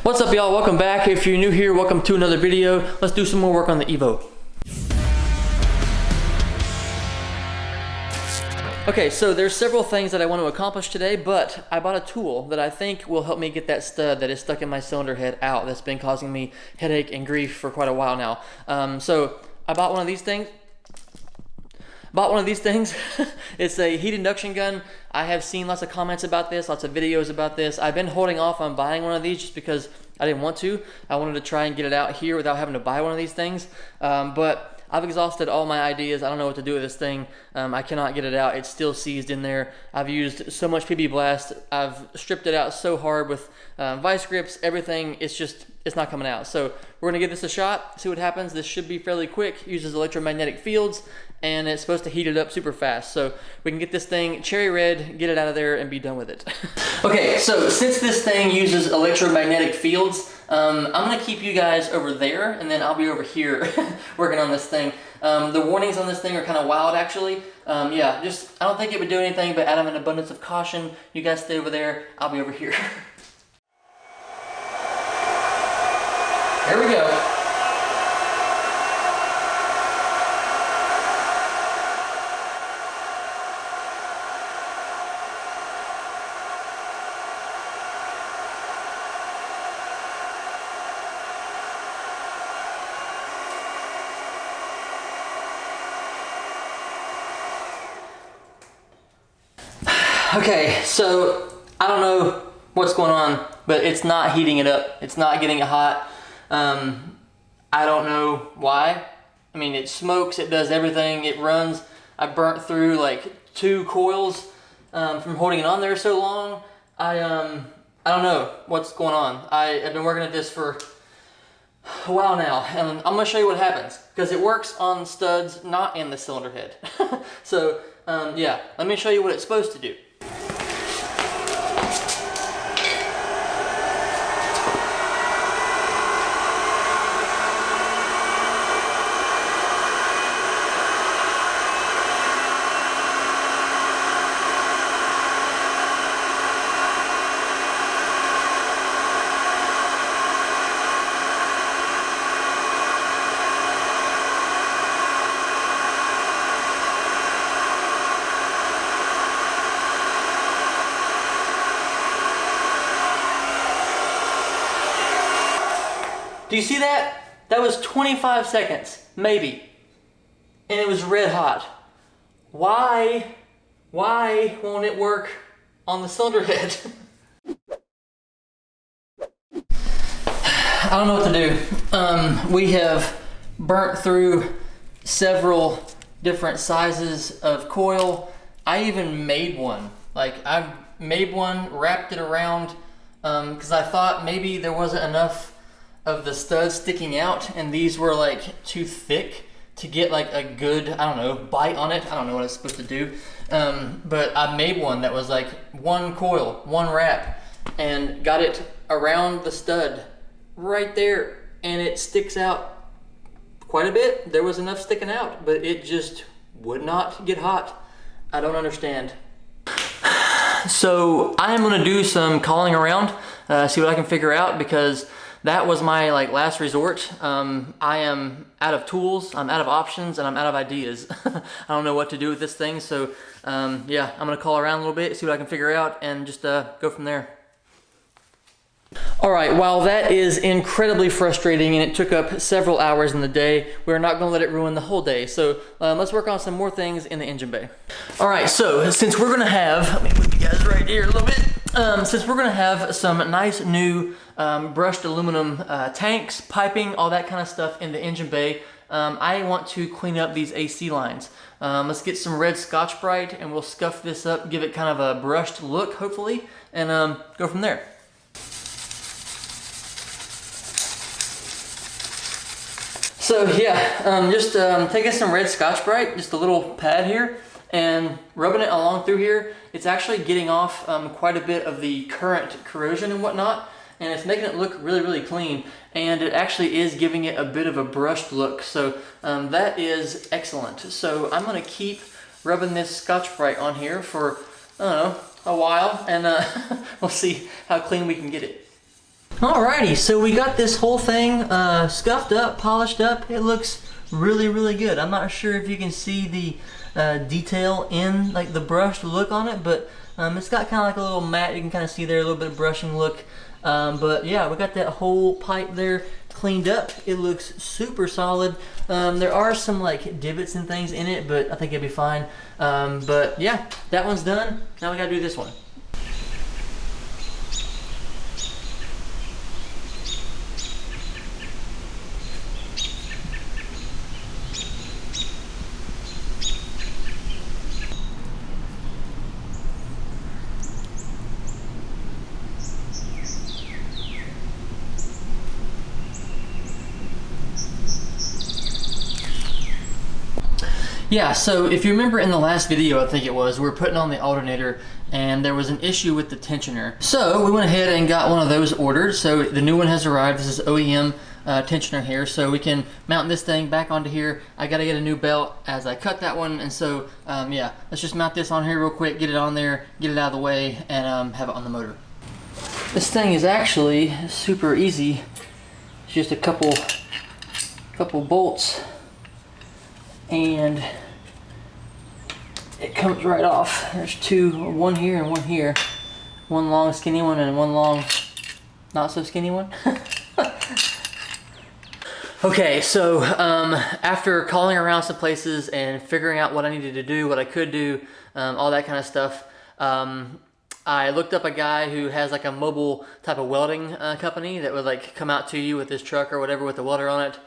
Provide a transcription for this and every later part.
What's up, y'all? Welcome back. If you're new here, welcome to another video. Let's do some more work on the Evo. Okay, so there's several things that I want to accomplish today, but I bought a tool that I think will help me get that stud that is stuck in my cylinder head out that's been causing me headache and grief for quite a while now. So I bought one of these things. It's a heat induction gun. I have seen lots of comments about this, lots of videos about this. I've been holding off on buying one of these just because I didn't want to. I wanted to try and get it out here without having to buy one of these things. But I've exhausted all my ideas. I don't know what to do with this thing. I cannot get it out. It's still seized in there. I've used so much PB Blast. I've stripped it out so hard with vice grips, everything. It's not coming out. So we're gonna give this a shot, see what happens. This should be fairly quick. Uses electromagnetic fields, and it's supposed to heat it up super fast. So we can get this thing cherry red, get it out of there, and be done with it. Okay, so since this thing uses electromagnetic fields, I'm gonna keep you guys over there, and then I'll be over here working on this thing. The warnings on this thing are kind of wild, actually. Yeah, I don't think it would do anything, but out of an abundance of caution, you guys stay over there, I'll be over here. Here we go. Okay, so I don't know what's going on, but it's not heating it up. It's not getting it hot. I don't know why. I mean, it smokes, it does everything, it runs. I burnt through like 2 coils from holding it on there so long. I don't know what's going on. I've been working at this for a while now, and I'm gonna show you what happens, because it works on studs, not in the cylinder head. So yeah, let me show you what it's supposed to do. Do you see that? That was 25 seconds, maybe. And it was red hot. Why won't it work on the cylinder head? I don't know what to do. We have burnt through several different sizes of coil. I even made one. Like, I made one, wrapped it around, because I thought maybe there wasn't enough of the studs sticking out, and these were like too thick to get like a good, I don't know, bite on it. I don't know what it's supposed to do. But I made one that was like 1 coil, 1 wrap, and got it around the stud right there, and it sticks out quite a bit. There was enough sticking out, but it just would not get hot. I don't understand. So I'm gonna do some calling around, see what I can figure out, because that was my last resort. I am out of tools, I'm out of options, and I'm out of ideas. I don't know what to do with this thing, so yeah, I'm gonna call around a little bit, see what I can figure out, and just go from there. All right, while that is incredibly frustrating and it took up several hours in the day, we're not gonna let it ruin the whole day. So let's work on some more things in the engine bay. All right, so since we're gonna have, let me move you guys right here a little bit. Since we're gonna have some nice new brushed aluminum tanks, piping, all that kind of stuff in the engine bay, I want to clean up these AC lines. Let's get some red Scotch-Brite and we'll scuff this up, give it kind of a brushed look, hopefully, and go from there. So yeah, just taking some red Scotch-Brite, just a little pad here, and rubbing it along through here. It's actually getting off quite a bit of the current corrosion and whatnot, and it's making it look really, really clean, and it actually is giving it a bit of a brushed look, so that is excellent. So I'm gonna keep rubbing this Scotch-Brite on here for, I don't know, a while, and we'll see how clean we can get it. Alrighty, so we got this whole thing scuffed up, polished up. It looks really, really good. I'm not sure if you can see the detail in like the brushed look on it, but it's got kind of like a little matte. You can kind of see there a little bit of brushing look. But yeah, we got that whole pipe there cleaned up. It looks super solid. There are some like divots and things in it, but I think it'll be fine. But yeah, that one's done. Now we gotta do this one. Yeah, so if you remember in the last video, I think it was, we were putting on the alternator and there was an issue with the tensioner. So we went ahead and got one of those ordered. So the new one has arrived. This is OEM tensioner here. So we can mount this thing back onto here. I gotta get a new belt as I cut that one. And so, yeah, let's just mount this on here real quick, get it on there, get it out of the way, and have it on the motor. This thing is actually super easy. It's just a couple bolts, and it comes right off. There's two, one here and one here. One long skinny one and one long not so skinny one. Okay, so after calling around some places and figuring out what I needed to do, what I could do, all that kind of stuff, I looked up a guy who has like a mobile type of welding company that would like come out to you with his truck or whatever with the welder on it.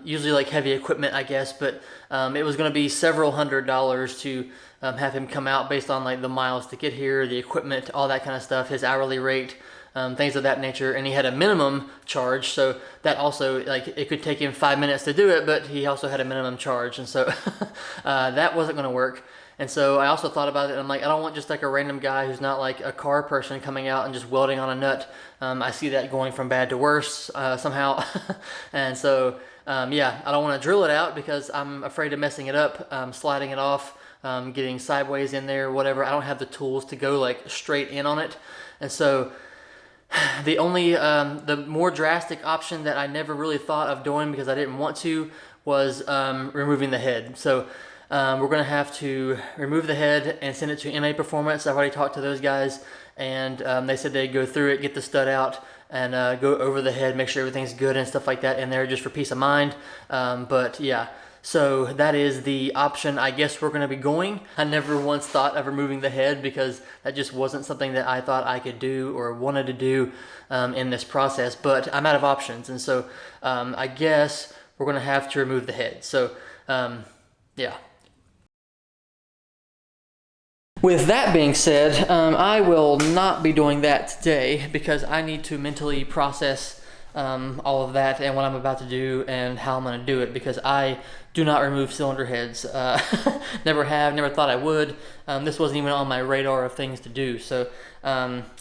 Usually like heavy equipment, I guess, but it was going to be several $100s to have him come out based on like the miles to get here, the equipment, all that kind of stuff, his hourly rate, things of that nature. And he had a minimum charge, so that also, like, it could take him 5 minutes to do it, but he also had a minimum charge, and so that wasn't going to work. And so I also thought about it, and I'm like, I don't want just like a random guy who's not like a car person coming out and just welding on a nut. I see that going from bad to worse somehow. And so, yeah, I don't want to drill it out because I'm afraid of messing it up, sliding it off, getting sideways in there, whatever. I don't have the tools to go like straight in on it. And so the only, the more drastic option that I never really thought of doing because I didn't want to was removing the head. So we're going to have to remove the head and send it to MA Performance. I've already talked to those guys, and they said they'd go through it, get the stud out, and go over the head, make sure everything's good and stuff like that in there just for peace of mind. But yeah, so that is the option I guess we're going to be going. I never once thought of removing the head because that just wasn't something that I thought I could do or wanted to do in this process, but I'm out of options, and so I guess we're going to have to remove the head. So yeah. With that being said, I will not be doing that today because I need to mentally process all of that and what I'm about to do and how I'm going to do it, because I do not remove cylinder heads. Never have, never thought I would. This wasn't even on my radar of things to do. So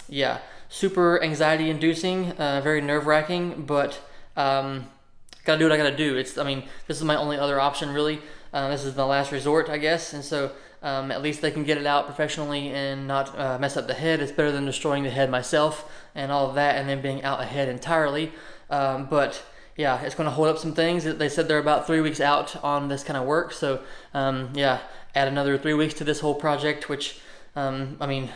yeah, super anxiety inducing, very nerve wracking, but gotta do what I gotta do. I mean, this is my only other option really. This is the last resort, I guess, and so at least they can get it out professionally and not mess up the head. It's better than destroying the head myself and all of that and then being out ahead entirely. But yeah, it's going to hold up some things. They said they're about 3 weeks out on this kind of work. So yeah, add another 3 weeks to this whole project, which, I mean,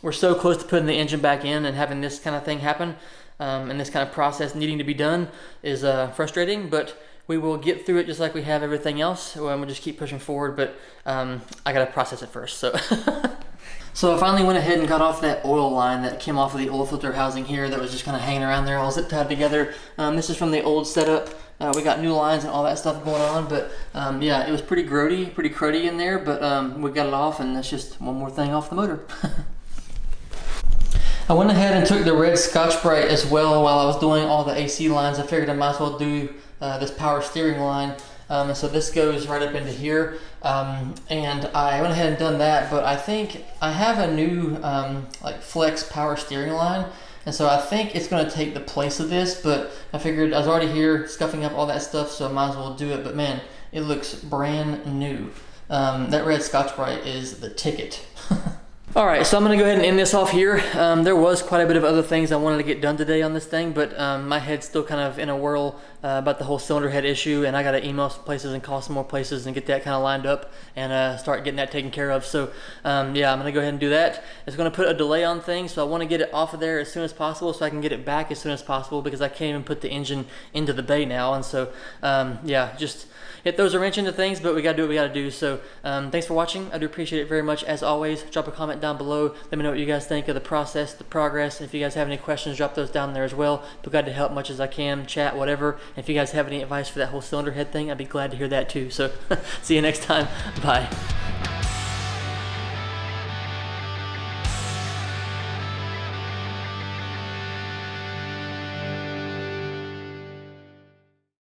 we're so close to putting the engine back in and having this kind of thing happen. And this kind of process needing to be done is frustrating, but we will get through it just like we have everything else. We'll just keep pushing forward, but I gotta process it first. So, so I finally went ahead and got off that oil line that came off of the oil filter housing here that was just kind of hanging around there, all zip tied together. This is from the old setup. We got new lines and all that stuff going on, but yeah, it was pretty grody, pretty cruddy in there, but we got it off, and that's just one more thing off the motor. I went ahead and took the red Scotch-Brite as well while I was doing all the AC lines. I figured I might as well do this power steering line. And so this goes right up into here. And I went ahead and done that, but I think I have a new like flex power steering line. And so I think it's gonna take the place of this, but I figured I was already here scuffing up all that stuff, so I might as well do it. But man, it looks brand new. That red Scotch-Brite is the ticket. All right, so I'm gonna go ahead and end this off here. There was quite a bit of other things I wanted to get done today on this thing, but my head's still kind of in a whirl about the whole cylinder head issue, and I gotta email some places and call some more places and get that kind of lined up and start getting that taken care of. So yeah, I'm gonna go ahead and do that. It's gonna put a delay on things, so I wanna get it off of there as soon as possible so I can get it back as soon as possible, because I can't even put the engine into the bay now. And so yeah, just it throws a wrench into things, but we gotta do what we gotta do. So thanks for watching. I do appreciate it very much. As always, drop a comment down below. Let me know what you guys think of the process, the progress. If you guys have any questions, drop those down there as well. Be glad to help much as I can, chat, whatever. And if you guys have any advice for that whole cylinder head thing, I'd be glad to hear that too. So see you next time. Bye.